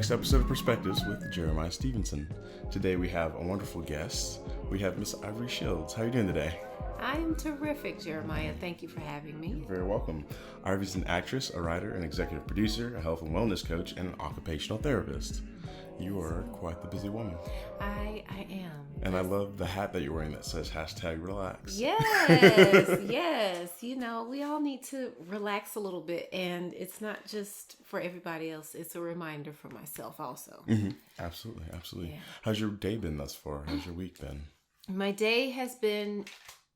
next episode of Perspectives with Jeremiah Stephenson. Today we have a wonderful guest. We have Miss Ivory Shields. How are you doing today? I am terrific, Jeremiah. Thank you for having me. You're very welcome. Ivory's an actress, a writer, an executive producer, a health and wellness coach, and an occupational therapist. You are quite the busy woman. I am. And I love the hat that you're wearing that says #relax. Yes. You know, we all need to relax a little bit. And it's not just for everybody else. It's a reminder for myself also. Mm-hmm. Absolutely. Yeah. How's your day been thus far? How's your week been? My day has been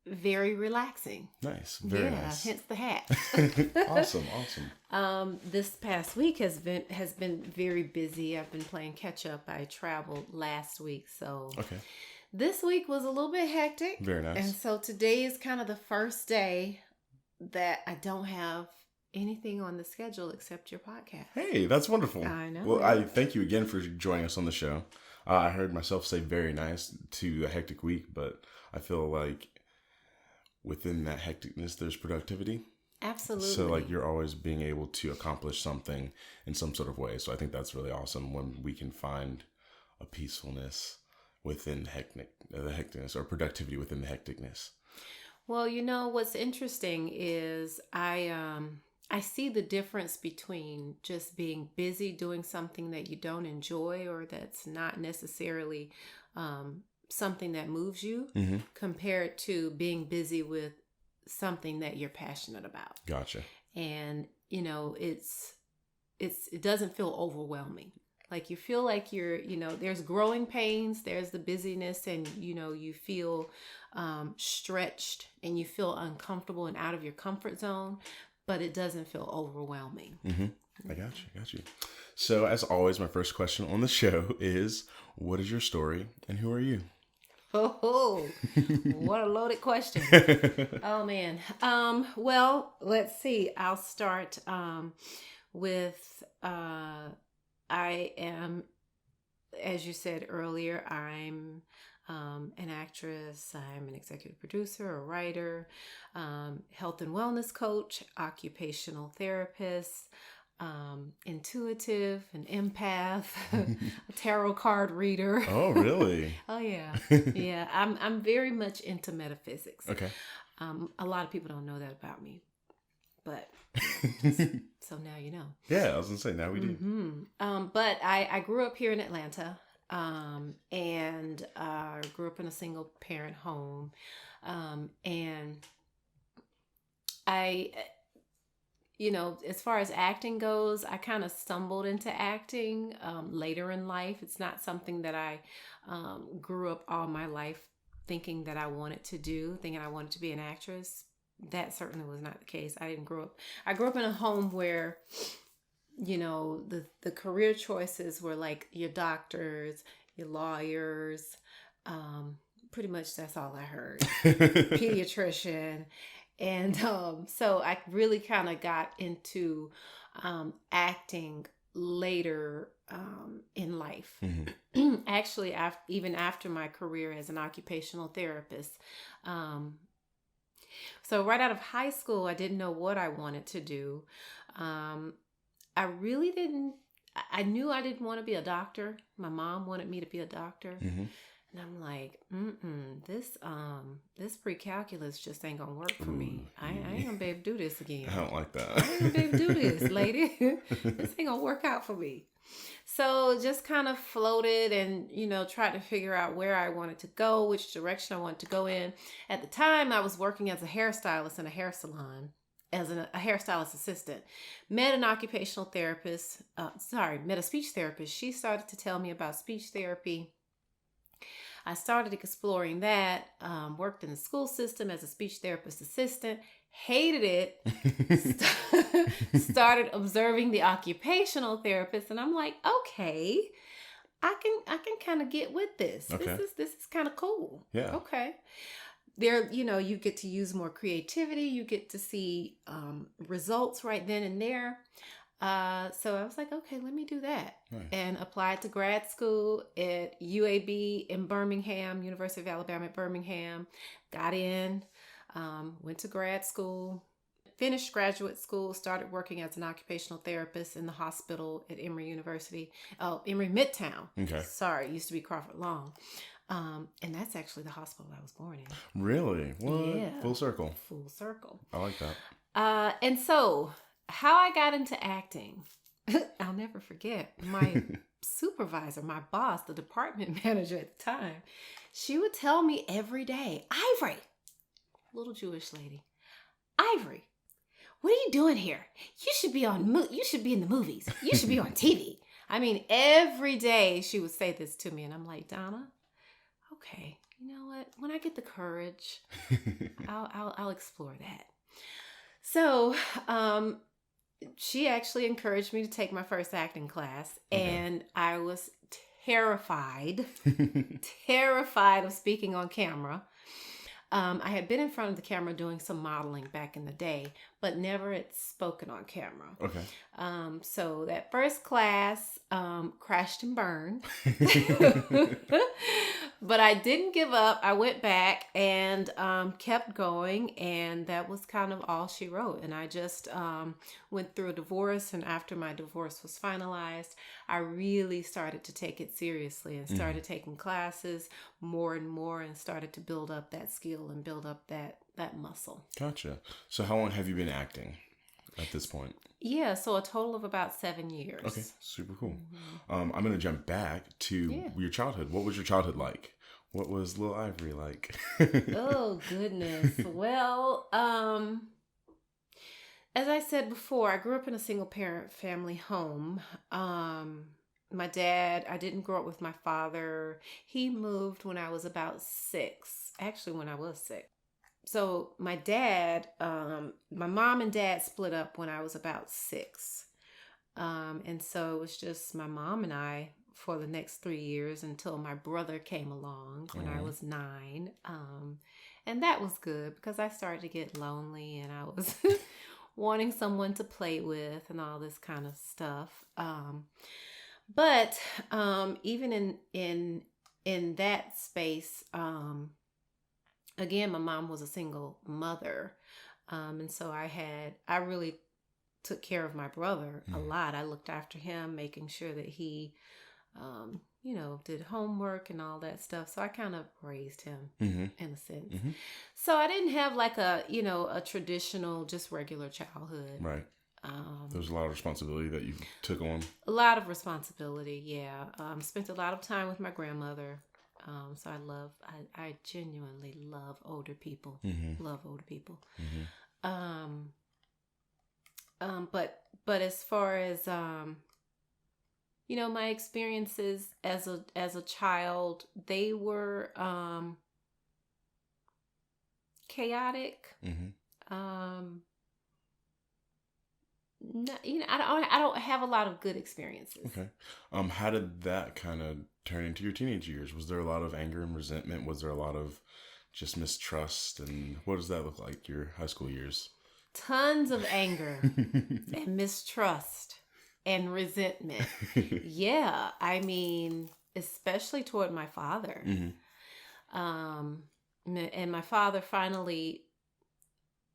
very relaxing. Nice. Very nice. Hence the hat. Awesome. This past week has been very busy. I've been playing catch up. I traveled last week, so okay. This week was a little bit hectic. Very nice. And so today is kind of the first day that I don't have anything on the schedule except your podcast. Hey, that's wonderful. I know. Well, I thank you again for joining us on the show. I heard myself say very nice to a hectic week, but I feel like within that hecticness, there's productivity. Absolutely. So like you're always being able to accomplish something in some sort of way. So I think that's really awesome when we can find a peacefulness within the hecticness or productivity within the hecticness. Well, you know, what's interesting is I see the difference between just being busy doing something that you don't enjoy or that's not necessarily something that moves you, mm-hmm. compared to being busy with something that you're passionate about. Gotcha. And, you know, it doesn't feel overwhelming. Like you feel like there's growing pains, there's the busyness, and, you know, you feel stretched and you feel uncomfortable and out of your comfort zone, but it doesn't feel overwhelming. Mm-hmm. I got you. So as always, my first question on the show is, what is your story and who are you? Oh, what a loaded question. Oh, man. Well, let's see. I'll start with I am, as you said earlier, I'm an actress. I'm an executive producer, a writer, health and wellness coach, occupational therapist, intuitive, an empath, a tarot card reader. Oh, really? Oh, yeah. Yeah. I'm very much into metaphysics. Okay. A lot of people don't know that about me, but so now you know. Yeah, I was gonna say now we do. Mm-hmm. But I grew up here in Atlanta, and grew up in a single parent home, and I. You know, as far as acting goes, I kind of stumbled into acting later in life. It's not something that I grew up all my life thinking that I wanted to do, thinking I wanted to be an actress. That certainly was not the case. I grew up in a home where, you know, the career choices were like your doctors, your lawyers. Pretty much that's all I heard. Pediatrician. And so I really kind of got into acting later in life. Mm-hmm. Actually, even after my career as an occupational therapist. So right out of high school, I didn't know what I wanted to do. I really didn't. I knew I didn't want to be a doctor. My mom wanted me to be a doctor. Mm-hmm. And I'm like, this pre-calculus just ain't gonna work for me. I ain't gonna be able to do this again. I don't like that. I ain't gonna be able to do this, lady. This ain't gonna work out for me. So just kind of floated and, you know, tried to figure out where I wanted to go, which direction I wanted to go in. At the time, I was working as a hairstylist in a hair salon, as a hairstylist assistant. Met an occupational therapist, met a speech therapist. She started to tell me about speech therapy. I started exploring that, worked in the school system as a speech therapist assistant, hated it, started observing the occupational therapist, and I'm like, okay, I can kind of get with this. Okay. This is kind of cool. Yeah. Okay. There, you know, you get to use more creativity, you get to see results right then and there. So I was like, okay, let me do that. Nice. And applied to grad school at UAB in Birmingham, University of Alabama at Birmingham. Got in, went to grad school, finished graduate school, started working as an occupational therapist in the hospital at Emory University. Oh, Emory Midtown. Okay. Sorry, it used to be Crawford Long. And that's actually the hospital I was born in. Really? What? Yeah. Full circle. Full circle. I like that. And so how I got into acting, I'll never forget. My supervisor, my boss, the department manager at the time, she would tell me every day, Ivory, little Jewish lady, Ivory, what are you doing here? You should be you should be in the movies. You should be on TV. I mean, every day she would say this to me, and I'm like, Donna, okay, you know what? When I get the courage, I'll explore that. So, she actually encouraged me to take my first acting class, and I was terrified of speaking on camera. I had been in front of the camera doing some modeling back in the day, but never had spoken on camera. Okay. So that first class crashed and burned. But I didn't give up. I went back and kept going, and that was kind of all she wrote. And I just went through a divorce, and after my divorce was finalized, I really started to take it seriously and started taking classes more and more, and started to build up that skill and build up that muscle. Gotcha. So how long have you been acting at this point? Yeah, so a total of about 7 years. Okay, super cool. I'm going to jump back to your childhood. What was your childhood like? What was little Ivory like? Oh, goodness. Well, as I said before, I grew up in a single parent family home. My dad, I didn't grow up with my father. He moved when I was about 6, actually when I was 6. So my dad, my mom and dad split up when I was about 6. And so it was just my mom and I for the next 3 years until my brother came along when I was 9. And that was good because I started to get lonely and I was wanting someone to play with and all this kind of stuff. But even in that space, again, my mom was a single mother. And so I really took care of my brother a lot. I looked after him, making sure that he, did homework and all that stuff. So I kind of raised him in a sense. So I didn't have like a traditional, just regular childhood. Right. There was a lot of responsibility that you took on. A lot of responsibility, yeah. Spent a lot of time with my grandmother. So I genuinely love older people. Love older people. But as far as my experiences as a child, they were chaotic. I don't have a lot of good experiences. Okay. How did that kind of turn into your teenage years? Was there a lot of anger and resentment? Was there a lot of just mistrust? And what does that look like, your high school years? Tons of anger and mistrust and resentment. Yeah. I mean, especially toward my father. And my father finally,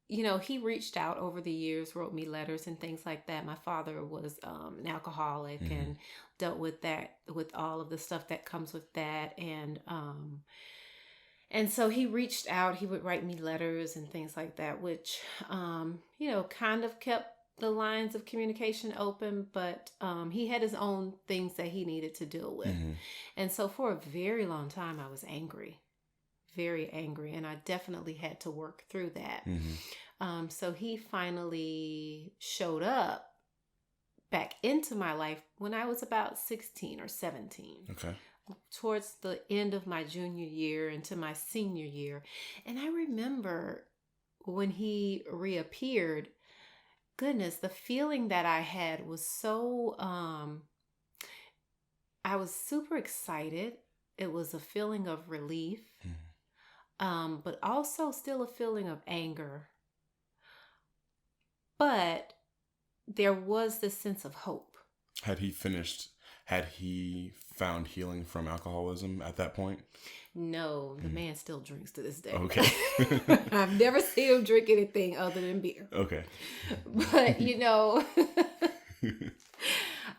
he reached out over the years, wrote me letters and things like that. My father was an alcoholic and dealt with that, with all of the stuff that comes with that. And so he reached out. He would write me letters and things like that, which, kind of kept the lines of communication open. But he had his own things that he needed to deal with. And so for a very long time, I was angry. Very angry, and I definitely had to work through that. So he finally showed up back into my life when I was about 16 or 17. Okay. Towards the end of my junior year into my senior year. And I remember when he reappeared, goodness, the feeling that I had was so, I was super excited. It was a feeling of relief. But also still a feeling of anger. But there was this sense of hope. Had he finished Had he found healing from alcoholism at that point? No, the man still drinks to this day. Okay. I've never seen him drink anything other than beer. Okay. But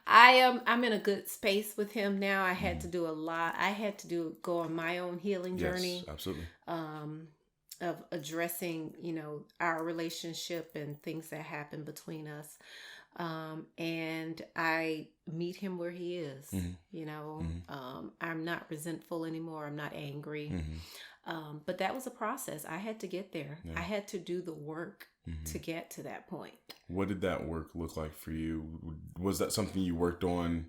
I'm in a good space with him now. I had to do a lot. I had to go on my own healing journey. Yes, absolutely. Of addressing, our relationship and things that happen between us. And I meet him where he is. I'm not resentful anymore. I'm not angry. But that was a process. I had to get there. Yeah. I had to do the work to get to that point. What did that work look like for you? Was that something you worked on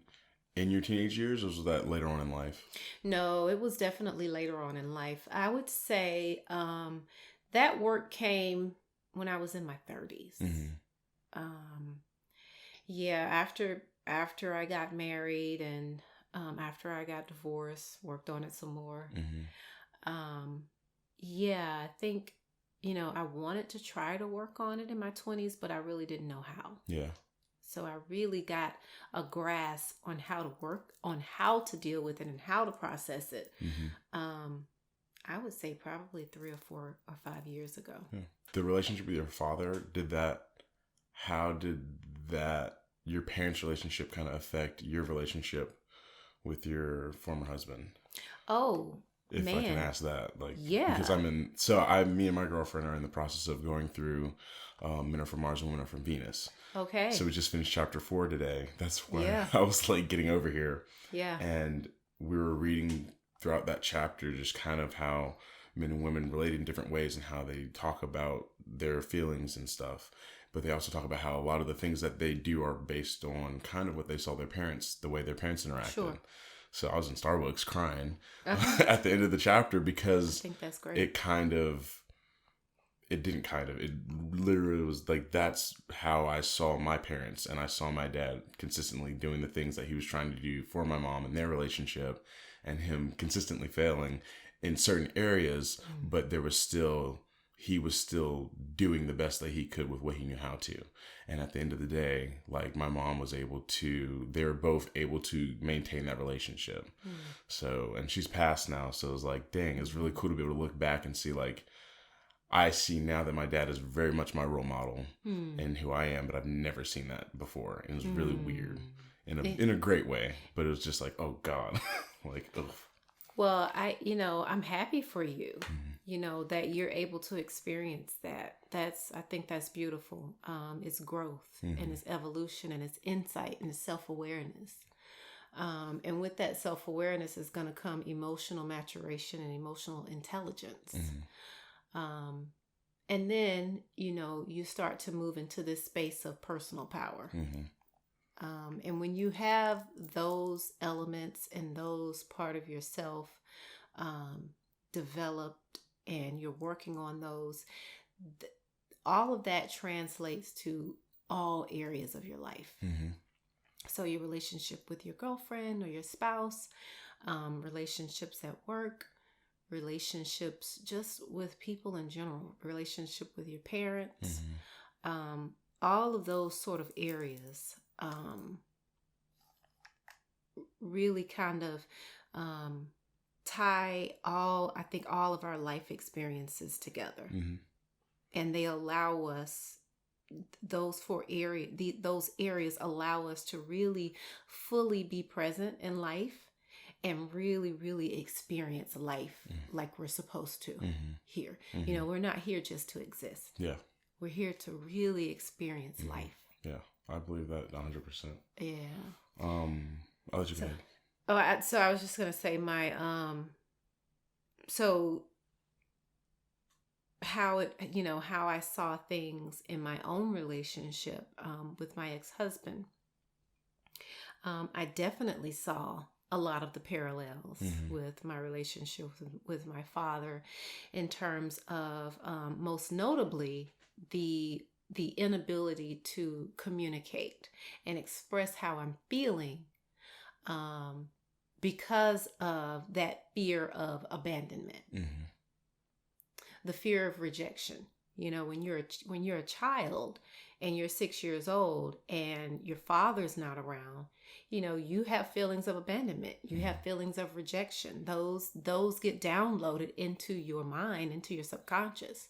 in your teenage years, or was that later on in life? No, it was definitely later on in life. I would say that work came when I was in my 30s. After I got married and after I got divorced, worked on it some more. I think, I wanted to try to work on it in my 20s, but I really didn't know how. Yeah. So I really got a grasp on how to work, on how to deal with it and how to process it. I would say probably 3 or 4 or 5 years ago. Yeah. The relationship with your father, how did your parents' relationship kind of affect your relationship with your former husband? Oh, if man. I can ask that, yeah, because me and my girlfriend are in the process of going through Men Are From Mars and Women Are From Venus. Okay. So we just finished chapter 4 today. That's when Yeah. I was getting over here. Yeah. And we were reading throughout that chapter just kind of how men and women relate in different ways and how they talk about their feelings and stuff. But they also talk about how a lot of the things that they do are based on kind of what they saw the way their parents interacted. Sure. So I was in Starbucks crying at the end of the chapter because I think that's great. It literally was that's how I saw my parents, and I saw my dad consistently doing the things that he was trying to do for my mom and their relationship, and him consistently failing in certain areas, but he was still doing the best that he could with what he knew how to. And at the end of the day, my mom they were both able to maintain that relationship. So, and she's passed now. So it was dang, it's really cool to be able to look back and see, I see now that my dad is very much my role model and who I am, but I've never seen that before. And it was really weird in a great way, but it was just oh God, ugh. Well, I'm happy for you, that you're able to experience that. I think that's beautiful. It's growth and it's evolution and it's insight and it's self-awareness. And with that self-awareness is going to come emotional maturation and emotional intelligence. And then, you start to move into this space of personal power. And when you have those elements and those part of yourself developed and you're working on those, all of that translates to all areas of your life. So your relationship with your girlfriend or your spouse, relationships at work, relationships just with people in general, relationship with your parents, all of those sort of areas really kind of tie all of our life experiences together. And they allow us, those areas allow us to really fully be present in life and really, really experience life like we're supposed to here. We're not here just to exist. Yeah. We're here to really experience life. Yeah, I believe that 100%. Yeah. I'll let you go ahead. So I was just going to say how I saw things in my own relationship with my ex-husband. I definitely saw a lot of the parallels with my relationship with my father in terms of most notably the inability to communicate and express how I'm feeling because of that fear of abandonment, the fear of rejection. When you're a child and you're 6 years old and your father's not around, you have feelings of abandonment. You have feelings of rejection. Those get downloaded into your mind, into your subconscious.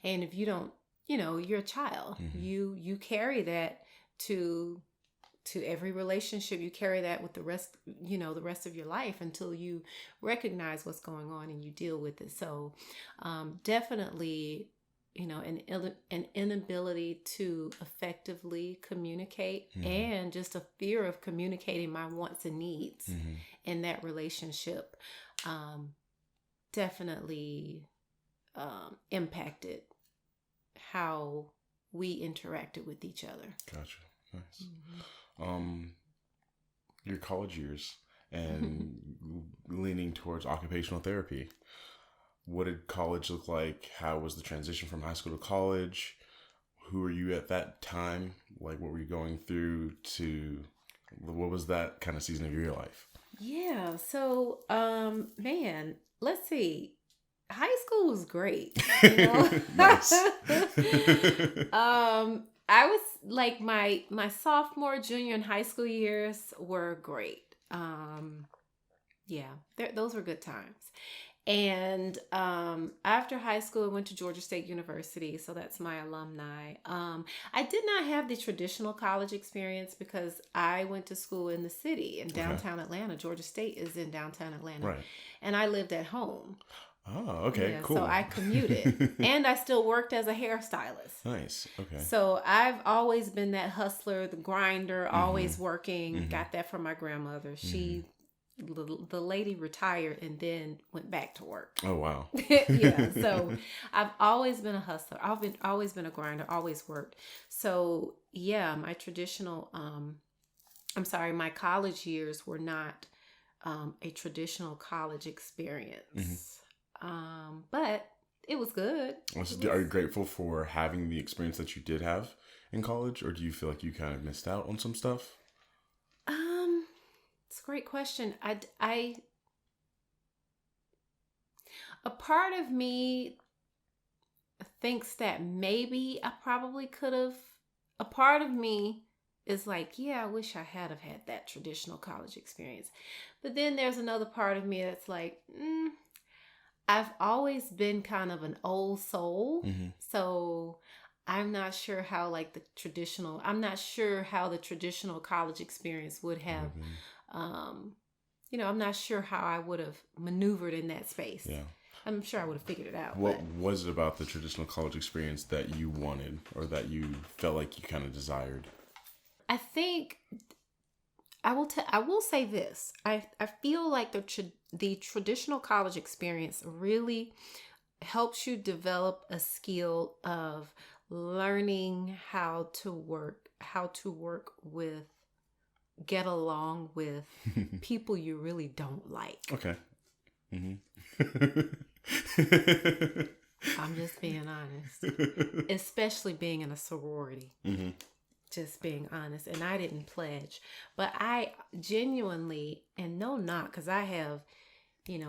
And if you don't, you're a child. You carry that to every relationship. You carry that with the rest of your life until you recognize what's going on and you deal with it. So definitely, an inability to effectively communicate and just a fear of communicating my wants and needs in that relationship definitely impacted how we interacted with each other. Gotcha. Nice. Your college years and leaning towards occupational therapy. What did college look like? How was the transition from high school to college? Who were you at that time? Like, what were you going through what was that kind of season of your life? Yeah. So, man, let's see. High school was great. Nice. I was like my sophomore, junior, and high school years were great. Those were good times. And after high school, I went to Georgia State University, so that's my alumni. I did not have the traditional college experience because I went to school in the city in downtown Atlanta. Georgia State is in downtown Atlanta, Right. And I lived at home. Oh, okay, Yeah, cool. so I commuted, and I still worked as a hairstylist. Nice. Okay. So I've always been that hustler, the grinder, always working. Got that from my grandmother. She, the lady, retired and then went back to work. Oh, wow. Yeah. So I've always been a hustler. Always been a grinder. Always worked. So yeah, my my college years were not a traditional college experience. But it was good. Are you grateful for having the experience that you did have in college, or do you feel like you kind of missed out on some stuff? It's a great question. A part of me thinks that maybe I probably could have. A part of me is like, yeah, I wish I had that traditional college experience. But then there's another part of me that's like, I've always been kind of an old soul. So I'm not sure how the traditional college experience would have, I'm not sure how I would have maneuvered in that space. Yeah. I'm sure I would have figured it out. What was it about the traditional college experience that you wanted or that you felt like you kind of desired? I think I will say this. I feel like the traditional college experience really helps you develop a skill of learning how to work with, get along with people you really don't like. Okay. I'm just being honest. Especially being in a sorority. Just being honest. And I didn't pledge. But I genuinely, and no knock, because I have,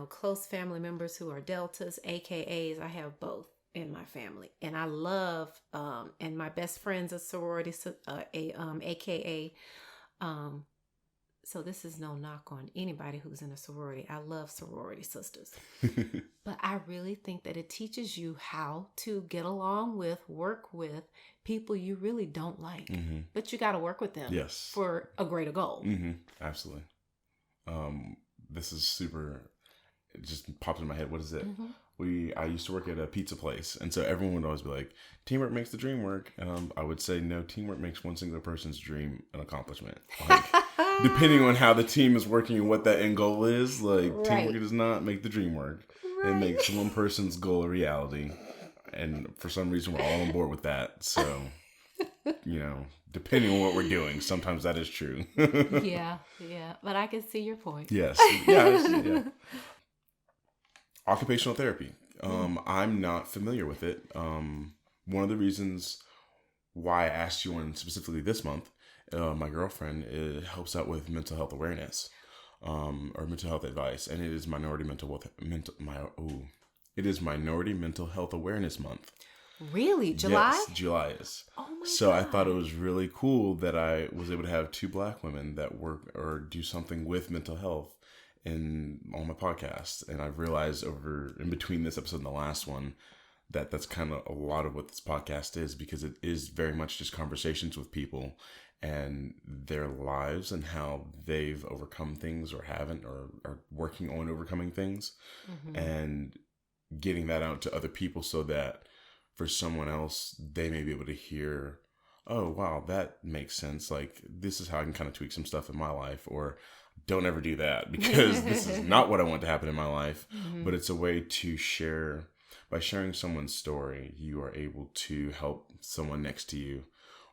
close family members who are Deltas, AKAs. I have both in my family. And I love, and my best friend's a sorority, AKA. So this is no knock on anybody who's in a sorority. I love sorority sisters. But I really think that it teaches you how to get along with, work with people you really don't like. But you got to work with them for a greater goal. Absolutely. This is super, it just popped in my head. What is it? I used to work at a pizza place. And so everyone would always be like, teamwork makes the dream work. And I would say, no, teamwork makes one single person's dream an accomplishment. Depending on how the team is working and what that end goal is, teamwork does not make the dream work. It makes one person's goal a reality. And for some reason, we're all on board with that. So, depending on what we're doing, sometimes that is true. Yeah. But I can see your point. Yes. Yeah. Occupational therapy. I'm not familiar with it. One of the reasons why I asked you on specifically this month, my girlfriend helps out with mental health awareness, or mental health advice, and it is Minority Mental Health Awareness Month. Really? July? Yes, July is. Oh my So God. I thought it was really cool that I was able to have two Black women that work or do something with mental health on my podcast. And I've realized over in between this episode and the last one that that's kind of a lot of what this podcast is, because it is very much just conversations with people and their lives and how they've overcome things or haven't, or are working on overcoming things, and getting that out to other people so that for someone else, they may be able to hear, oh, wow, that makes sense. Like, this is how I can kind of tweak some stuff in my life, or don't ever do that because this is not what I want to happen in my life. But it's a way to share. By sharing someone's story, you are able to help someone next to you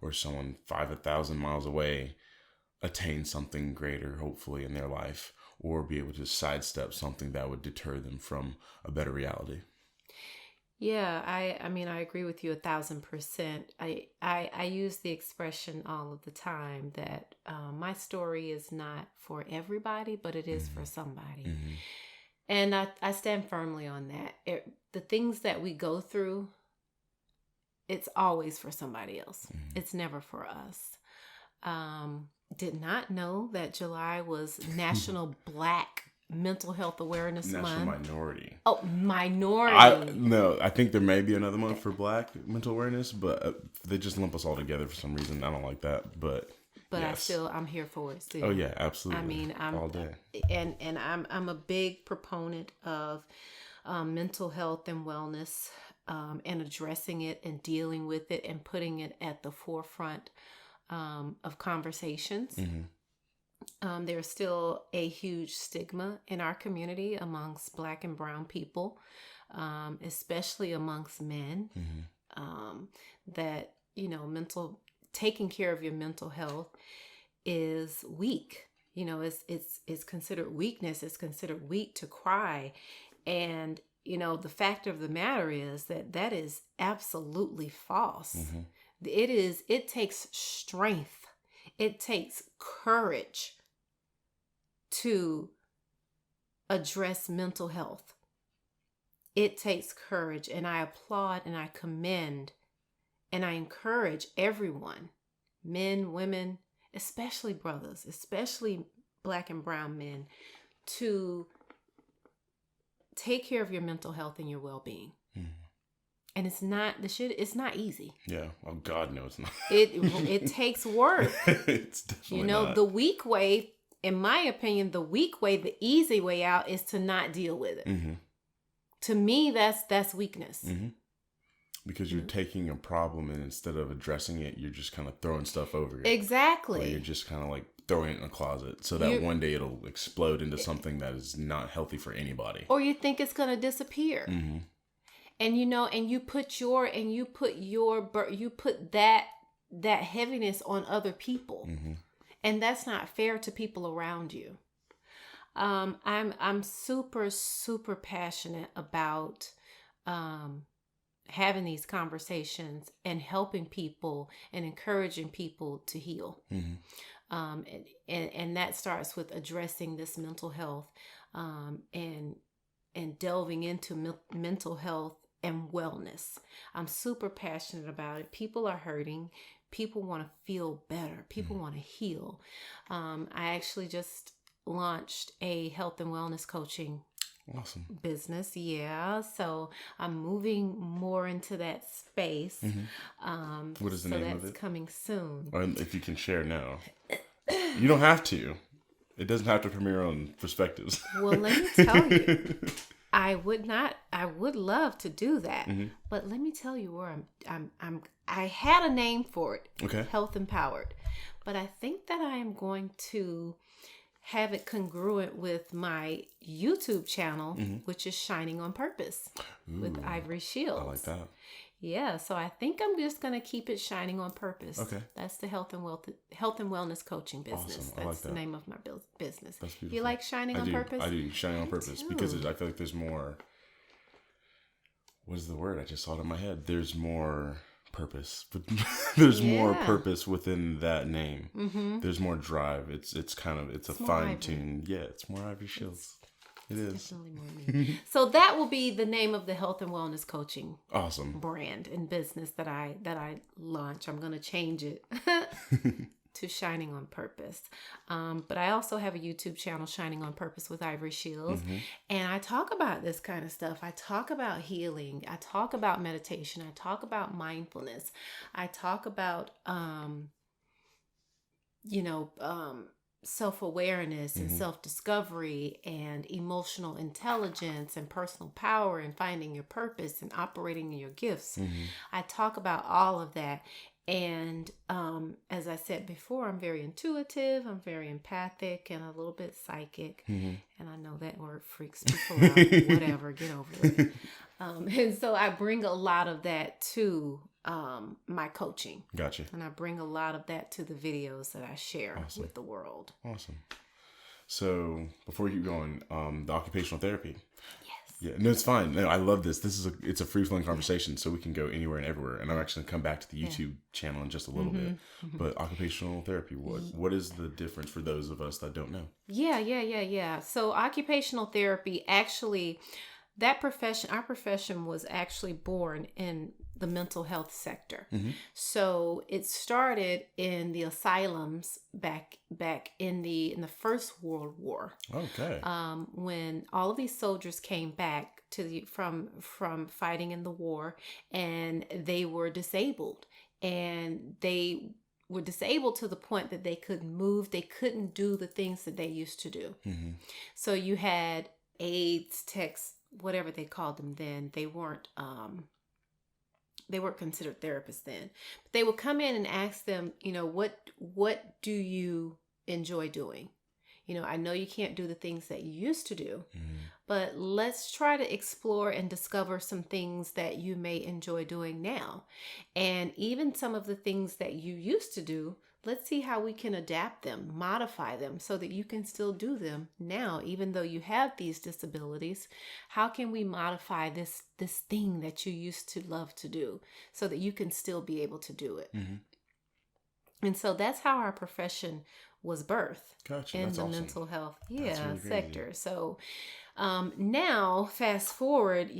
or someone 5,000 miles away attain something greater, hopefully, in their life, or be able to sidestep something that would deter them from a better reality. Yeah, I mean, I agree with you 1,000%. I use the expression all of the time that my story is not for everybody, but it is for somebody. And I stand firmly on that. The things that we go through, it's always for somebody else. It's never for us. Did not know that July was National Black Mental Health Awareness National Month. Minority. Oh, minority. I think there may be another month for Black mental awareness, but they just lump us all together for some reason. I don't like that, but yes. I'm here for it still. Oh yeah, absolutely. I mean, I'm all day, and I'm a big proponent of mental health and wellness, and addressing it and dealing with it and putting it at the forefront of conversations. There's still a huge stigma in our community amongst Black and brown people, especially amongst men, that, taking care of your mental health is weak. It's considered weakness. It's considered weak to cry. And, the fact of the matter is that is absolutely false. It takes strength. It takes courage to address mental health. It takes courage, and I applaud and I commend and I encourage everyone, men, women, especially brothers, especially Black and brown men, to take care of your mental health and your well-being. And it's not easy. Yeah. Oh God, no, it's not. It takes work. It's definitely not. The weak way, in my opinion, the easy way out is to not deal with it. To me, that's weakness. Because you're taking a problem and instead of addressing it, you're just kind of throwing stuff over it. Exactly. Or you're just kind of like throwing it in a closet so that one day it'll explode into something that is not healthy for anybody. Or you think it's going to disappear. And and you put that heaviness on other people. And that's not fair to people around you. I'm super, super passionate about having these conversations and helping people and encouraging people to heal. And that starts with addressing this mental health, and delving into mental health and wellness. I'm super passionate about it. People are hurting. People want to feel better. People want to heal. I actually just launched a health and wellness coaching business. Yeah. So I'm moving more into that space. What is the name of it? That's coming soon. Or if you can share now. You don't have to. It doesn't have to from your own perspectives. Well, let me tell you. I would love to do that. But let me tell you where I had a name for it. Okay. Health Empowered. But I think that I am going to have it congruent with my YouTube channel, which is Shining on Purpose with Ivory Shields. I like that. Yeah, so I think I'm just going to keep it Shining on Purpose. Okay. That's the health and wellness coaching business. Awesome. That's like that. The name of my business. That's beautiful. You like Shining on Purpose? I do. Shining on Purpose. too. Because I feel like there's more. What is the word? I just saw it in my head. There's more purpose. But there's more purpose within that name. There's more drive. It's a fine tune. Yeah, it's more Ivory Shields. It is. Definitely more me. So that will be the name of the health and wellness coaching Awesome. brand and business that I launch. I'm going to change it to Shining on Purpose. But I also have a YouTube channel, Shining on Purpose with Ivory Shields. And I talk about this kind of stuff. I talk about healing. I talk about meditation. I talk about mindfulness. I talk about, self-awareness and self-discovery and emotional intelligence and personal power and finding your purpose and operating in your gifts. I talk about all of that. And as I said before, I'm very intuitive, I'm very empathic, and a little bit psychic. And I know that word freaks people out. Whatever, get over it. And so I bring a lot of that to my coaching. Gotcha. And I bring a lot of that to the videos that I share with the world. Awesome. So before you keep going, the occupational therapy. Yes. Yeah, no, it's fine. No, I love this. It's a free flowing conversation, so we can go anywhere and everywhere. And I'm actually gonna come back to the YouTube channel in just a little bit. But occupational therapy, what is the difference for those of us that don't know? Yeah. So occupational therapy, actually, our profession was actually born in the mental health sector. So it started in the asylums back in the First World War. Okay. When all of these soldiers came back from fighting in the war, and they were disabled, and they were disabled to the point that they couldn't move, they couldn't do the things that they used to do. So you had aides, techs, whatever they called them then. They weren't considered therapists then, but they would come in and ask them, what do you enjoy doing? I know you can't do the things that you used to do, but let's try to explore and discover some things that you may enjoy doing now. And even some of the things that you used to do, let's see how we can adapt them, modify them so that you can still do them now, even though you have these disabilities. How can we modify this thing that you used to love to do so that you can still be able to do it? And so that's how our profession was birthed. Gotcha. In That's the awesome. mental health Really sector. So now, fast forward,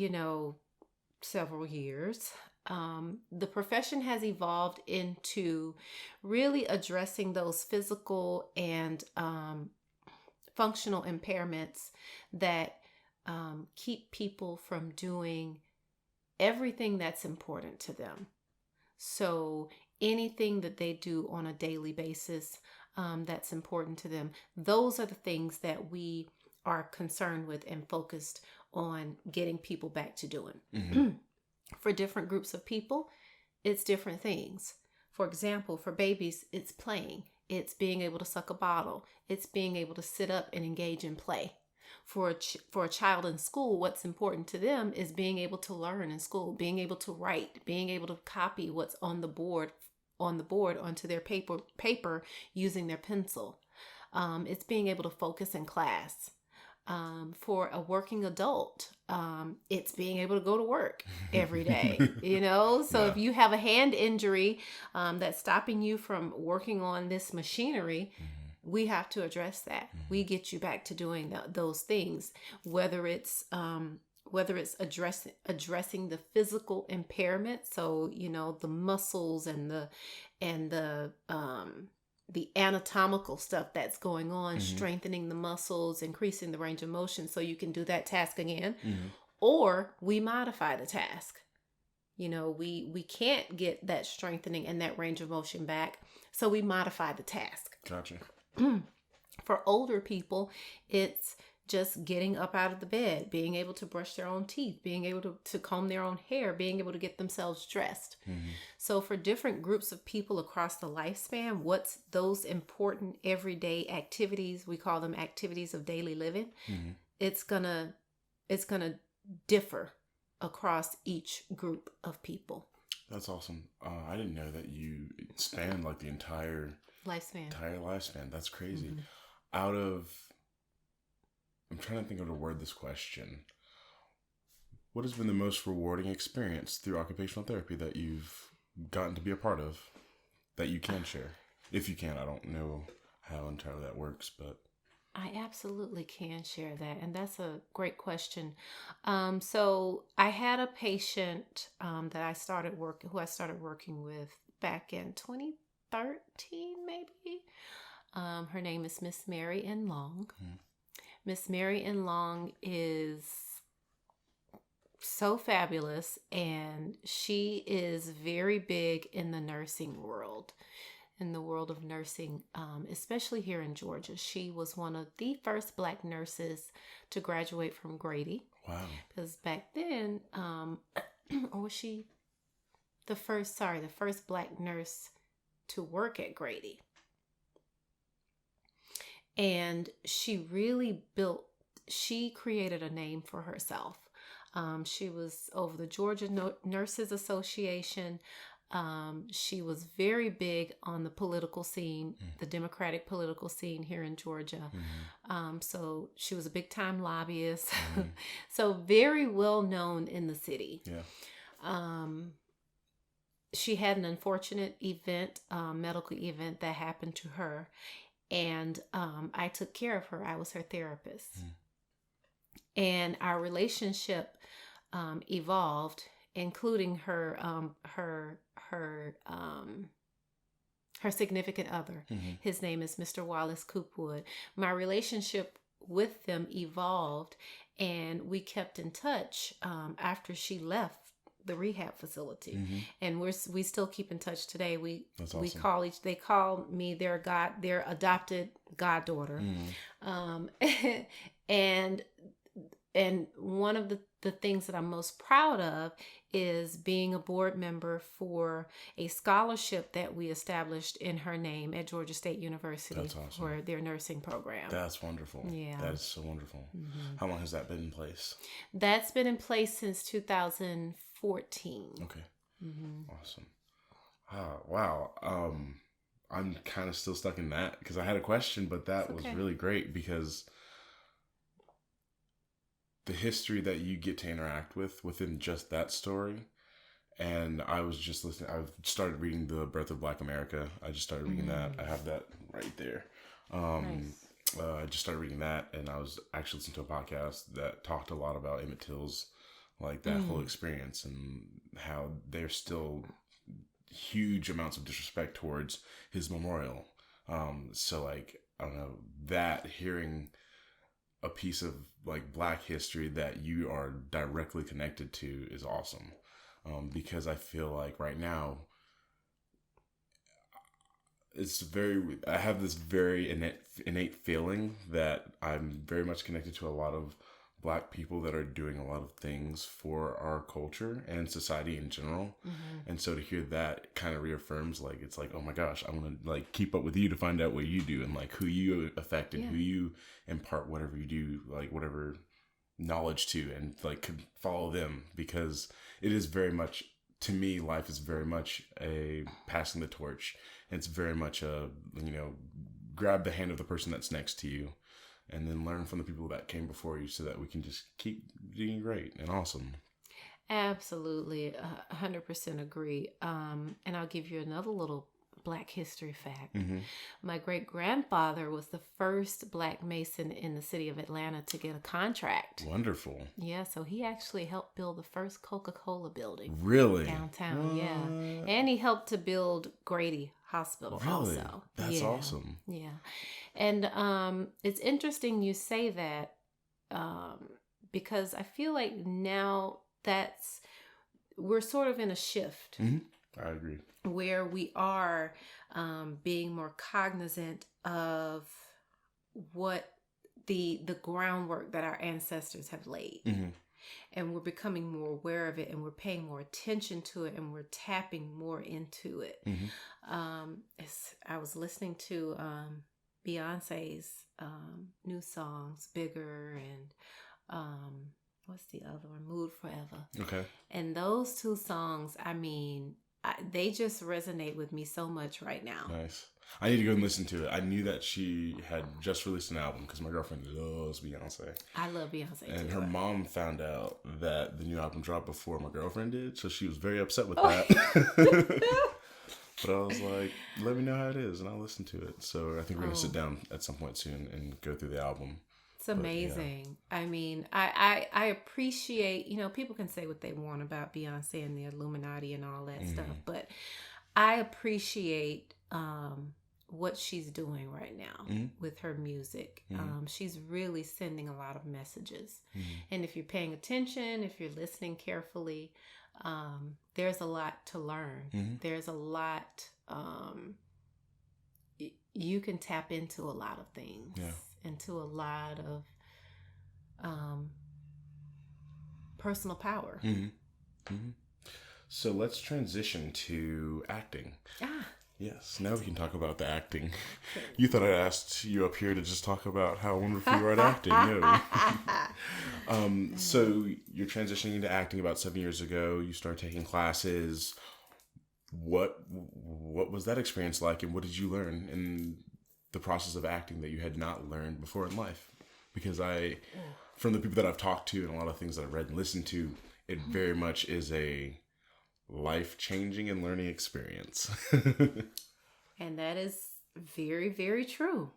several years, the profession has evolved into really addressing those physical and functional impairments that keep people from doing everything that's important to them. So anything that they do on a daily basis that's important to them, those are the things that we are concerned with and focused on getting people back to doing. For different groups of people, it's different things. For example, for babies, it's playing. It's being able to suck a bottle. It's being able to sit up and engage in play. For a child in school, what's important to them is being able to learn in school, being able to write, being able to copy what's on the board onto their paper using their pencil. It's being able to focus in class. For a working adult, it's being able to go to work every day, So if you have a hand injury that's stopping you from working on this machinery, we have to address that. We get you back to doing those things, whether it's addressing the physical impairment, so the muscles and the anatomical stuff that's going on, strengthening the muscles, increasing the range of motion so you can do that task again. Or we modify the task. We can't get that strengthening and that range of motion back, so we modify the task. Gotcha. For older people, it's just getting up out of the bed, being able to brush their own teeth, being able to comb their own hair, being able to get themselves dressed. So for different groups of people across the lifespan, what's those important everyday activities? We call them activities of daily living. It's gonna differ across each group of people. That's awesome. I didn't know that you spanned like the entire lifespan. That's crazy. I'm trying to think of how to word this question. What has been the most rewarding experience through occupational therapy that you've gotten to be a part of that you can share? If you can, I don't know how entirely that works, but. I absolutely can share that, and that's a great question. So I had a patient that who I started working with back in 2013, maybe. Her name is Miss Mary N. Long. Miss Mary N. Long is so fabulous, and she is very big in the nursing world. In the world of nursing, especially here in Georgia. She was one of the first Black nurses to graduate from Grady. Wow. Because back then, or was she the first Black nurse to work at Grady. And she created a name for herself. She was over the Georgia Nurses Association. She was very big on the political scene, the Democratic political scene here in Georgia. So she was a big time lobbyist. So very well known in the city. Yeah. She had an unfortunate event, medical event that happened to her. And I took care of her. I was her therapist. And our relationship evolved, including her significant other. His name is Mr. Wallace Coopwood. My relationship with them evolved, and we kept in touch after she left the rehab facility, and we still keep in touch today. That's awesome. They call me their adopted goddaughter, and one of the things that I'm most proud of is being a board member for a scholarship that we established in her name at Georgia State University. That's awesome. For their nursing program. That's wonderful. Yeah. That is so wonderful. How long has that been in place? That's been in place since 2014. Okay. Awesome. Wow. I'm kind of still stuck in that because I had a question, but that was really great because the history that you get to interact with within just that story. And I was just listening. I've started reading The Birth of Black America. I just started reading that. I have that right there. Nice. I just started reading that, and I was actually listening to a podcast that talked a lot about Emmett Till's, like that whole experience and how there's still huge amounts of disrespect towards his memorial. So like, I don't know, that hearing a piece of like Black history that you are directly connected to is awesome. Because I feel like right now I have this very innate feeling that I'm very much connected to a lot of Black people that are doing a lot of things for our culture and society in general. And so to hear that kind of reaffirms, like, it's like, oh my gosh, I want to like keep up with you to find out what you do and like who you affect and who you impart whatever you do, like whatever knowledge to, and like could follow them, because it is very much, to me, life is very much a passing the torch. It's very much a, grab the hand of the person that's next to you and then learn from the people that came before you so that we can just keep doing great and awesome. Absolutely. 100% agree. And I'll give you another little Black history fact. My great-grandfather was the first Black Mason in the city of Atlanta to get a contract. Wonderful. Yeah, so he actually helped build the first Coca-Cola building. Really? Downtown, yeah. And he helped to build Grady Hospital also. That's awesome. Yeah. And it's interesting you say that because I feel like now we're sort of in a shift. I agree. Where we are being more cognizant of what the groundwork that our ancestors have laid. And we're becoming more aware of it, and we're paying more attention to it, and we're tapping more into it. I was listening to Beyonce's new songs, Bigger, and what's the other one? Mood Forever. Okay. And those two songs, I mean, they just resonate with me so much right now. Nice. I need to go and listen to it. I knew that she had just released an album because my girlfriend loves Beyonce. I love Beyonce and too. Her mom found out that the new album dropped before my girlfriend did, so she was very upset with that. But I was like, let me know how it is, and I'll listen to it. So I think we're going to sit Oh. down at some point soon and go through the album. It's amazing. I mean, I appreciate, people can say what they want about Beyonce and the Illuminati and all that stuff, but I appreciate what she's doing right now with her music. She's really sending a lot of messages. And if you're paying attention, if you're listening carefully, there's a lot to learn. There's a lot, you can tap into a lot of things. Yeah. Into a lot of personal power. So let's transition to acting. Yes, now we can talk about the acting. You thought I asked you up here to just talk about how wonderful you are at acting. No. So you're transitioning into acting about 7 years ago. You started taking classes. What was that experience like, and what did you learn in the process of acting that you had not learned before in life? Because from the people that I've talked to and a lot of things that I've read and listened to, it very much is a life-changing and learning experience. And that is very, very true.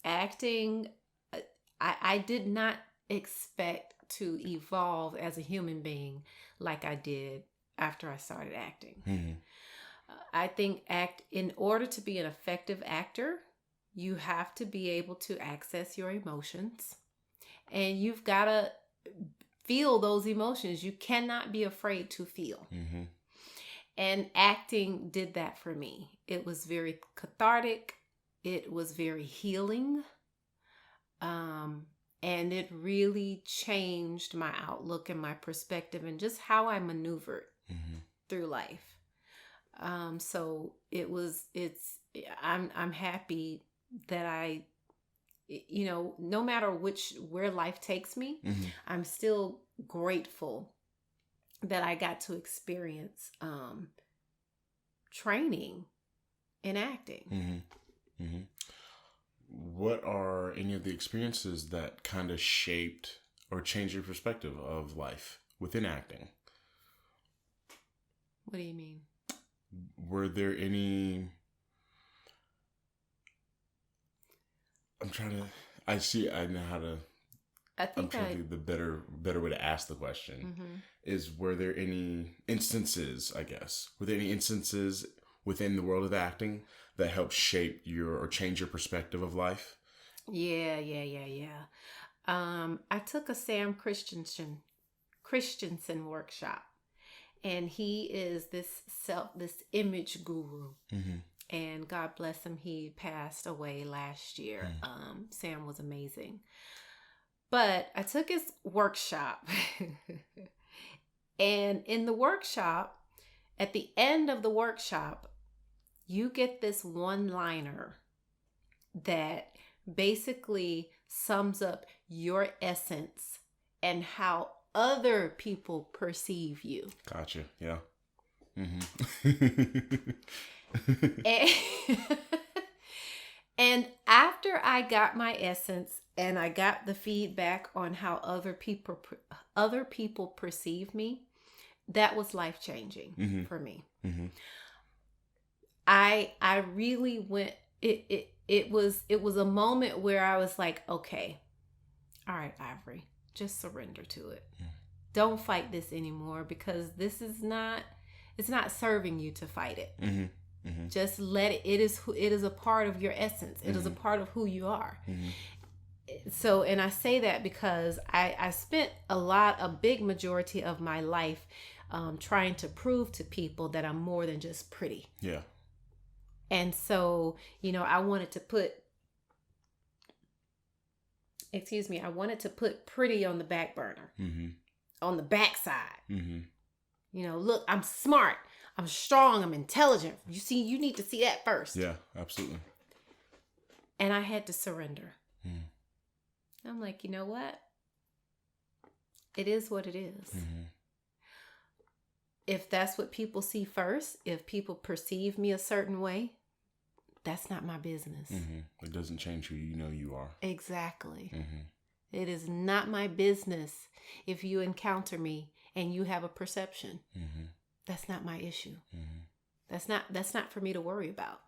Acting, I did not expect to evolve as a human being like I did after I started acting. I think in order to be an effective actor, you have to be able to access your emotions, and you've got to feel those emotions. You cannot be afraid to feel. And acting did that for me. It was very cathartic. It was very healing. And it really changed my outlook and my perspective and just how I maneuvered through life. So I'm happy that no matter where life takes me, I'm still grateful that I got to experience training in acting. What are any of the experiences that kind of shaped or changed your perspective of life within acting? What do you mean? Were there any... I know how to... I'm trying to think the better way to ask the question is, were there any instances, I guess, within the world of acting that helped shape or change your perspective of life? Yeah. I took a Sam Christensen workshop, and he is this image guru. And God bless him, he passed away last year. Sam was amazing. But I took his workshop, and in the workshop, at the end of the workshop, you get this one-liner that basically sums up your essence and how other people perceive you. Gotcha. Yeah. And after I got my essence and I got the feedback on how other people perceive me, that was life-changing for me. I really went, it was a moment where I was like, okay, all right, Ivory, just surrender to it. Don't fight this anymore, because this is it's not serving you to fight it. Just let it. It is a part of your essence. It is a part of who you are. So, and I say that because I spent a big majority of my life trying to prove to people that I'm more than just pretty. Yeah. And so, I wanted to put pretty on the back burner, on the backside. Look, I'm smart. I'm strong. I'm intelligent. You need to see that first. Yeah, absolutely. And I had to surrender. I'm like, you know what? It is what it is. If that's what people see first, if people perceive me a certain way, that's not my business. It doesn't change who you know you are. Exactly. It is not my business if you encounter me and you have a perception. That's not my issue. That's not for me to worry about.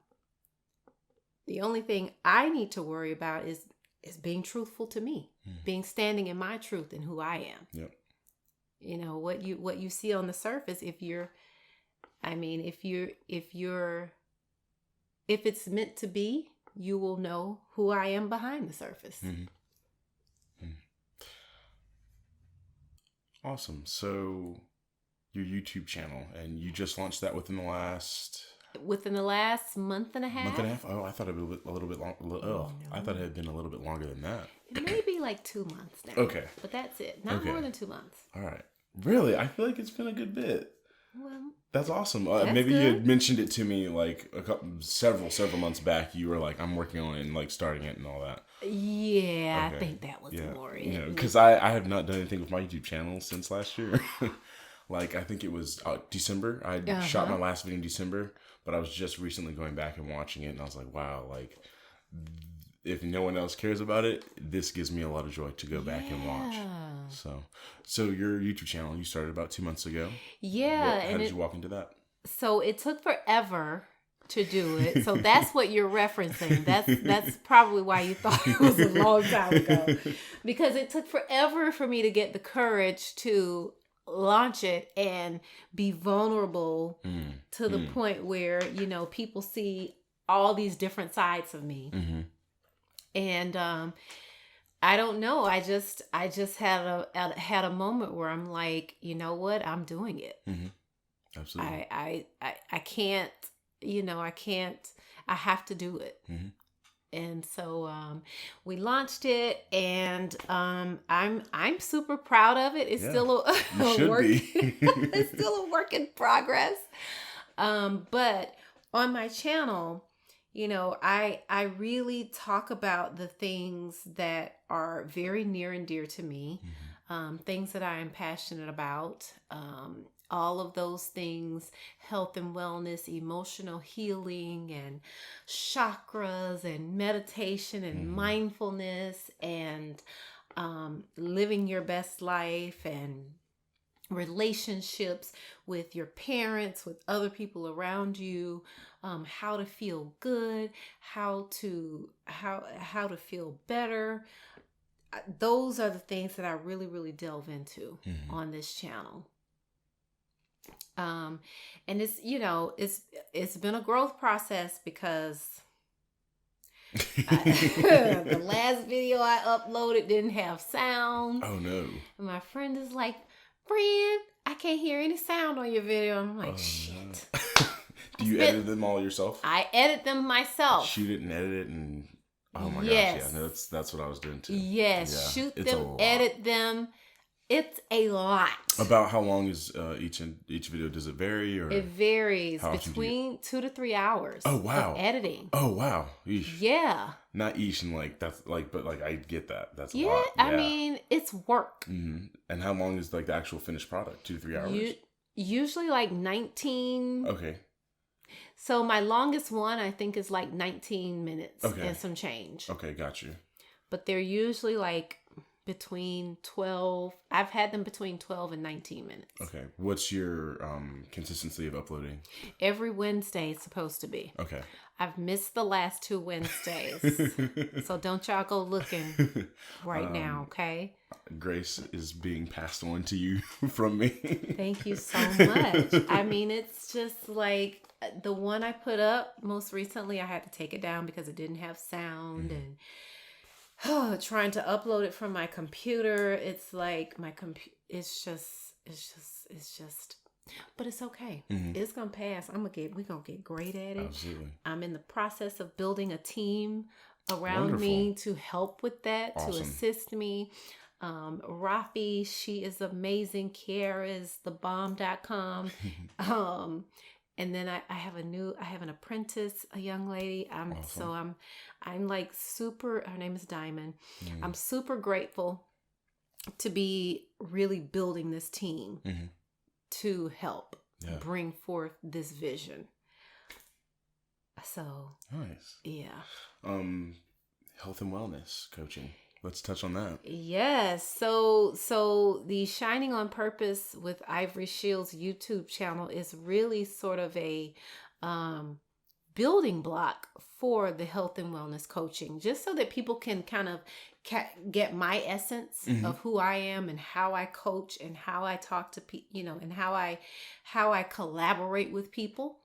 The only thing I need to worry about is being truthful to me, being standing in my truth and who I am. Yep. You know, what you see on the surface, if it's meant to be, you will know who I am behind the surface. Awesome. So your YouTube channel, and you just launched that within the last month and a half. Month and a half? Oh, I thought it would be a little bit long. No. I thought it had been a little bit longer than that. It may be like 2 months now. Okay. But that's it. Not more than 2 months. All right. Really? I feel like it's been a good bit. Well, that's awesome. That's maybe good. You had mentioned it to me like several months back. You were like, I'm working on it and like starting it and all that. Yeah, okay. I think that was more it. Yeah, because I have not done anything with my YouTube channel since last year. Like, I think it was December. I shot my last video in December, but I was just recently going back and watching it, and I was like, wow, like, if no one else cares about it, this gives me a lot of joy to go back and watch. So your YouTube channel, you started about 2 months ago. Yeah. How did you walk into that? So it took forever to do it. So that's what you're referencing. That's probably why you thought it was a long time ago. Because it took forever for me to get the courage to launch it and be vulnerable to the point where, you know, people see all these different sides of me. And I don't know. I just had a moment where I'm like, you know what? I'm doing it. Absolutely. I can't, you know, I have to do it. And so we launched it, and I'm super proud of it. It's still a work. It's still a work in progress. But on my channel, you know, I really talk about the things that are very near and dear to me, things that I am passionate about. All of those things, health and wellness, emotional healing, and chakras, and meditation, and mindfulness, and living your best life, and relationships with your parents, with other people around you, how to feel good, how to feel better. Those are the things that I really, really delve into on this channel. And it's, you know, it's been a growth process, because the last video I uploaded didn't have sound. Oh no. And my friend is like, friend, I can't hear any sound on your video. I'm like, shit. No. Do you edit them all yourself? I edit them myself. Shoot it and edit it, and oh my gosh, yeah, no, that's what I was doing too. Yes, shoot them, edit them. It's a lot. About how long is each video? Does it vary, or it varies between 2 to 3 hours? Oh wow, of editing. Oh wow, Eesh. Yeah. Not each, and like that's like, but like I get that. That's a lot. Yeah, I mean, it's work. And how long is like the actual finished product? 2 to 3 hours. Usually like 19. Okay. So my longest one, I think, is like 19 minutes and some change. Okay, got you. But they're usually like between 12. I've had them between 12 and 19 minutes. Okay. What's your consistency of uploading? Every Wednesday it's supposed to be. Okay. I've missed the last 2 Wednesdays. So don't y'all go looking right now, okay? Grace is being passed on to you from me. Thank you so much. I mean, it's just like the one I put up most recently, I had to take it down because it didn't have sound, and trying to upload it from my computer, it's like my computer, it's just, but it's okay. It's gonna pass. We're gonna get great at it. Absolutely. I'm in the process of building a team around me to help with that, to assist me. Rafi, she is amazing. Kiara is thebomb.com. And then I have an apprentice, a young lady. I'm like super, her name is Diamond. I'm super grateful to be really building this team to help bring forth this vision. So nice. Yeah. Health and wellness coaching. Let's touch on that. Yes. So the Shining on Purpose with Ivory Shields YouTube channel is really sort of a building block for the health and wellness coaching, just so that people can kind of get my essence of who I am and how I coach and how I talk to people, and how I collaborate with people,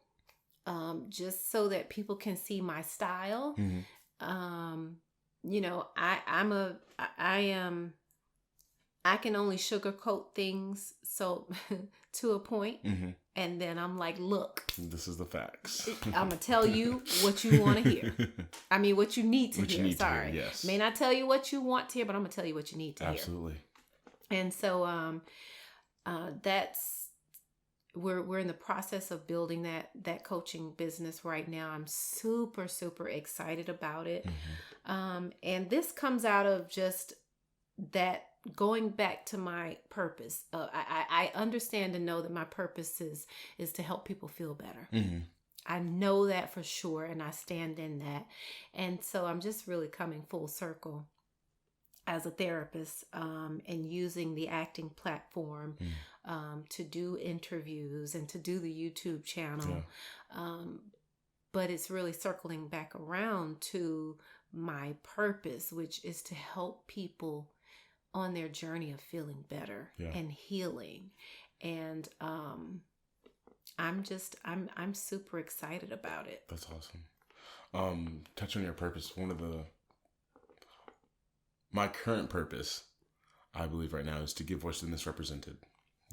just so that people can see my style. I can only sugarcoat things so to a point. And then I'm like, look, this is the facts. I'm going to tell you what you want to hear. I mean, what you need to hear. Sorry. Yes. May not tell you what you want to hear, but I'm going to tell you what you need to hear. Absolutely. And so we're in the process of building that coaching business right now. I'm super, super excited about it. And this comes out of just that, going back to my purpose. I understand and know that my purpose is to help people feel better. I know that for sure, and I stand in that. And so I'm just really coming full circle as a therapist, and using the acting platform to do interviews and to do the YouTube channel. But it's really circling back around to my purpose, which is to help people on their journey of feeling better and healing. And I'm super excited about it. That's awesome. Touch on your purpose. My current purpose, I believe right now, is to give voice to the misrepresented.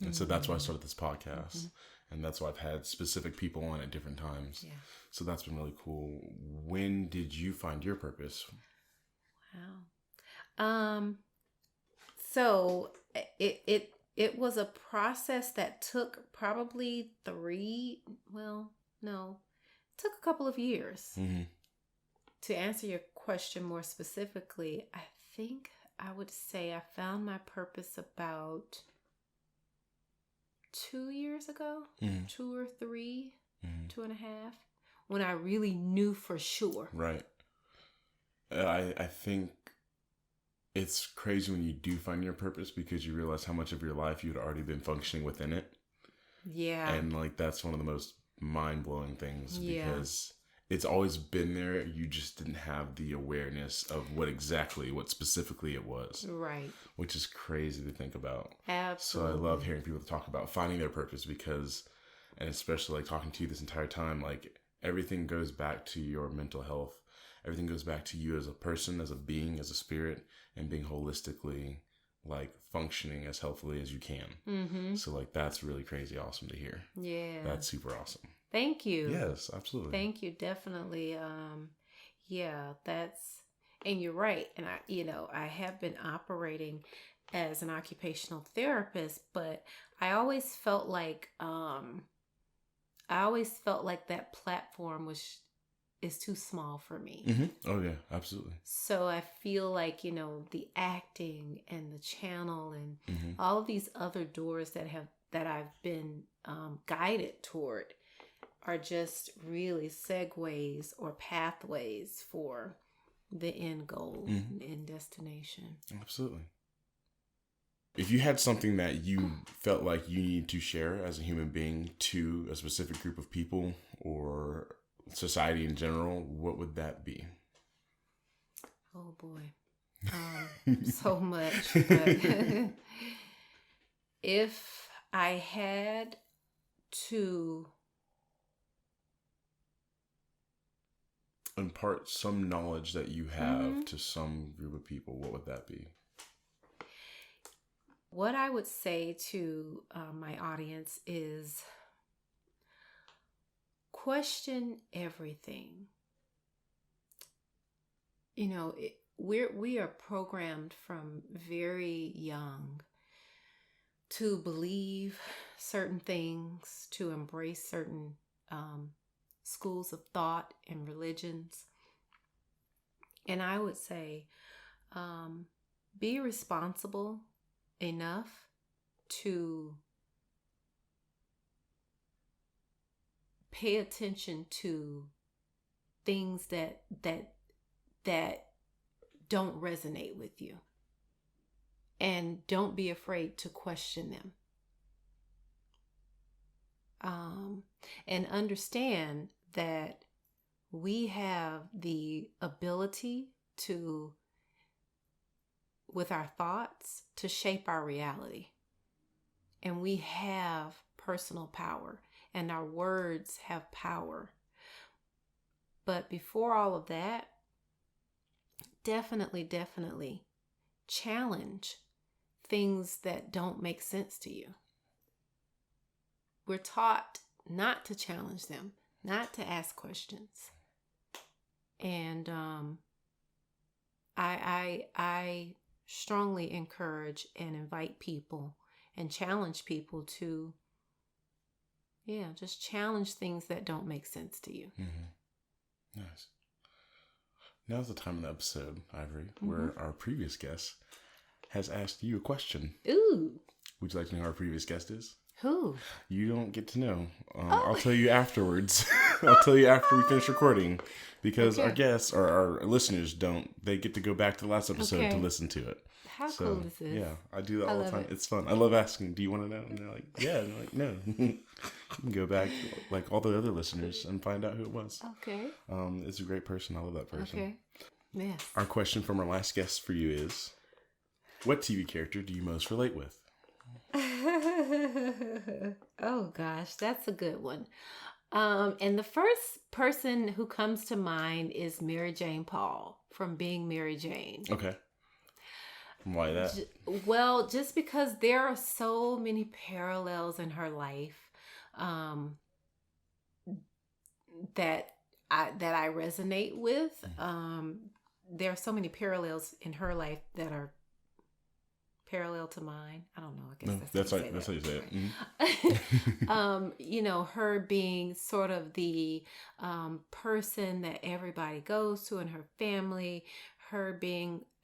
And so that's why I started this podcast. And that's why I've had specific people on at different times. So that's been really cool. When did you find your purpose? Wow. So it was a process that took probably it took a couple of years. To answer your question more specifically, I think I would say I found my purpose about 2 years ago, 2 or 3, 2.5, when I really knew for sure. Right. I think it's crazy when you do find your purpose, because you realize how much of your life you'd already been functioning within it. Yeah. And like, that's one of the most mind-blowing things, because it's always been there. You just didn't have the awareness of what specifically it was. Right. Which is crazy to think about. Absolutely. So I love hearing people talk about finding their purpose, because, and especially like talking to you this entire time, like everything goes back to your mental health. Everything goes back to you as a person, as a being, as a spirit, and being holistically, like, functioning as healthily as you can. So like, that's really crazy awesome to hear. Yeah. That's super awesome. Thank you. Yes, absolutely. Thank you. Definitely. And you're right. And I have been operating as an occupational therapist, but I always felt like that platform is too small for me. Oh yeah, absolutely. So I feel like, the acting and the channel and all of these other doors that I've been guided toward are just really segues or pathways for the end goal and destination. Absolutely. If you had something that you felt like you needed to share as a human being to a specific group of people or society in general, what would that be? Oh boy. So much. But if I had to impart some knowledge that you have to some group of people, what would that be? What I would say to my audience is question everything. We are programmed from very young to believe certain things, to embrace certain schools of thought and religions. And I would say, be responsible enough to pay attention to things that don't resonate with you, and don't be afraid to question them. and understand that we have the ability to, with our thoughts, to shape our reality. And we have personal power, and our words have power. But before all of that, definitely challenge things that don't make sense to you. We're taught not to challenge them, not to ask questions. And I strongly encourage and invite people and challenge people to, just challenge things that don't make sense to you. Mm-hmm. Nice. Now's the time in the episode, Ivory, where our previous guest has asked you a question. Ooh. Would you like to know who our previous guest is? Who? You don't get to know. I'll tell you afterwards. I'll tell you after we finish recording, because our guests or our listeners don't. They get to go back to the last episode to listen to it. How cool is this? Yeah, I do that all the time. It's fun. I love asking, do you want to know? And they're like, yeah. And they're like, no. You can go back like all the other listeners and find out who it was. Okay. It's a great person. I love that person. Okay. Yes. Our question from our last guest for you is, what TV character do you most relate with? Oh gosh, that's a good one. And the first person who comes to mind is Mary Jane Paul from Being Mary Jane. Okay. Why that? Well, just because there are so many parallels in her life that I resonate with. There are so many parallels in her life that are parallel to mine. I don't know. I guess that's how you say it. Mm-hmm. Her being sort of the person that everybody goes to in her family, her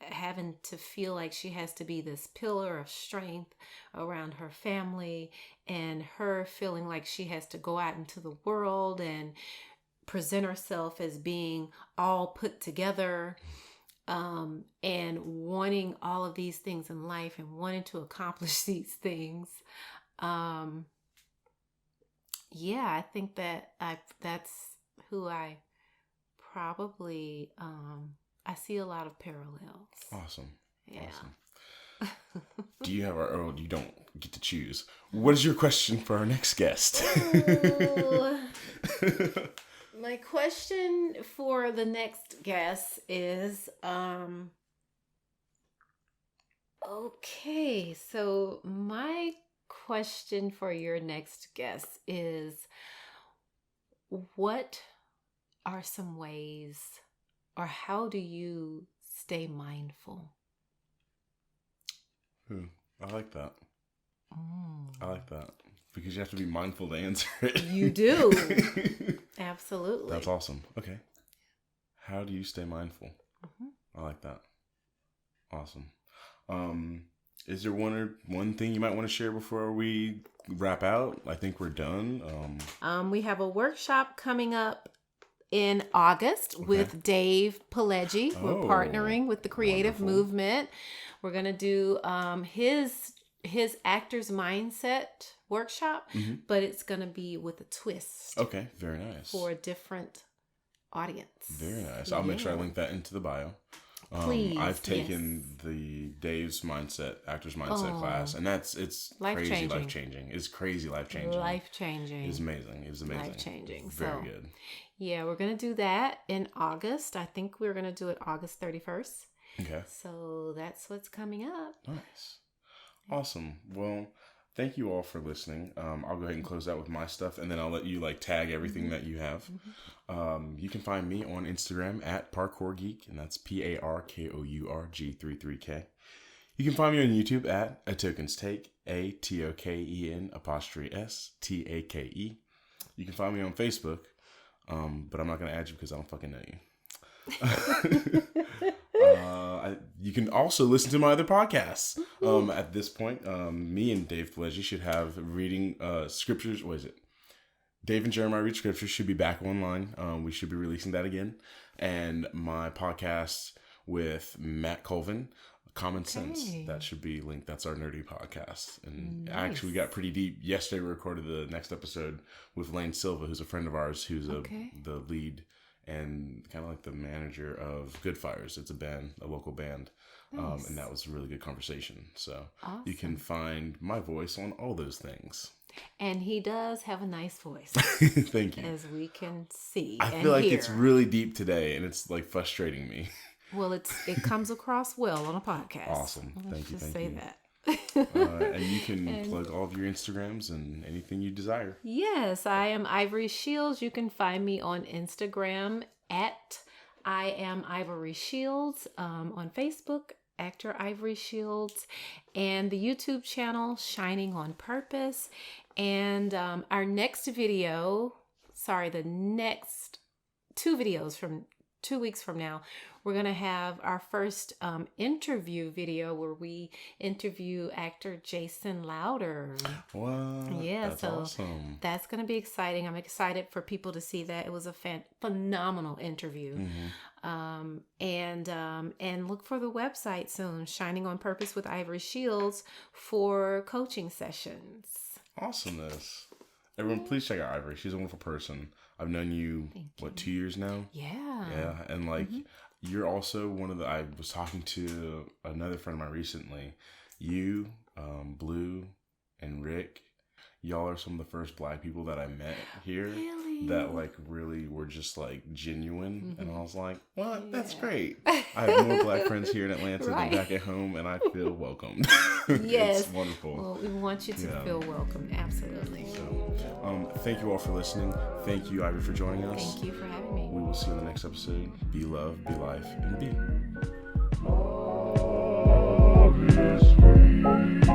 having to feel like she has to be this pillar of strength around her family, and her feeling like she has to go out into the world and present herself as being all put together. And wanting all of these things in life and wanting to accomplish these things. I think that that's who I probably, I see a lot of parallels. Awesome. Yeah. Awesome. Do you have you don't get to choose. What is your question for our next guest? My question for the next guest is, okay, so my question for your next guest is, what are some ways, or how do you stay mindful? I like that. I like that. Because you have to be mindful to answer it. You do. Absolutely. That's awesome. Okay. How do you stay mindful? I like that. Awesome. Is there one thing you might want to share before we wrap out? I think we're done. We have a workshop coming up in August with Dave Pileggi. We're partnering with the Creative Movement. We're going to do his actor's mindset workshop, but it's going to be with a twist. Okay, very nice. For a different audience. Very nice. I'll make sure I link that into the bio. Please. I've taken the Dave's actor's mindset class, and it's crazy life-changing. It's crazy life-changing. Life-changing. It's amazing. It was amazing. Life-changing. Very good. Yeah, we're going to do that in August. I think we're going to do it August 31st. Okay. So that's what's coming up. Nice. Awesome. Well, thank you all for listening. I'll go ahead and close out with my stuff, and then I'll let you tag everything that you have. You can find me on Instagram at Parkour Geek, and that's PARKOURG33K. You can find me on YouTube at A Token's Take, ATOKEN''STAKE. You can find me on Facebook, but I'm not going to add you because I don't fucking know you. You can also listen to my other podcasts. At this point, me and Dave Pileggi should have reading scriptures. What is it? Dave and Jeremiah Read Scriptures should be back online. We should be releasing that again. And my podcast with Matt Colvin Common Sense. Okay. That should be linked. That's our nerdy podcast. And Nice. actually, we got pretty deep. Yesterday, we recorded the next episode with Lane Silva, who's a friend of ours, who's the lead and kind of like the manager of Good Fires. It's a band, a local band. Nice. And that was a really good conversation. So Awesome. you can find my voice on all those things. And he does have a nice voice, Thank you. as we can see. I and feel like hear. it's really deep today, and it's like frustrating me. Well, it comes across well on a podcast. Awesome. Let's Thank you. just Thank say you. that. And you can plug all of your Instagrams and anything you desire. Yes, I am Ivory Shields. You can find me on Instagram at I am Ivory Shields, on Facebook, actor Ivory Shields, and the YouTube channel Shining on Purpose. And our next video, the next 2 videos from 2 weeks from now, we're going to have our first interview video where we interview actor Jason Louder. Wow. Yeah, that's so awesome. that's going to be exciting. I'm excited for people to see that. It was a phenomenal interview. Mm-hmm. And look for the website soon, Shining on Purpose with Ivory Shields, for coaching sessions. Awesomeness. Everyone, please check out Ivory. She's a wonderful person. I've known you, 2 years now? Yeah. Yeah, and like you're also one of the. I was talking to another friend of mine recently. You, Blue, and Rick. Y'all are some of the first Black people that I met here. Really? That like really were just like genuine, and I was like, "What? Yeah. That's great." I have more Black friends here in Atlanta Right. than back at home, and I feel welcomed. Yes. It's wonderful. Well, we want you to feel welcome. Absolutely. So, thank you all for listening. Thank you, Ivory, for joining us. Thank you for having me. We will see you in the next episode. Be love, be life, and be. Love is free.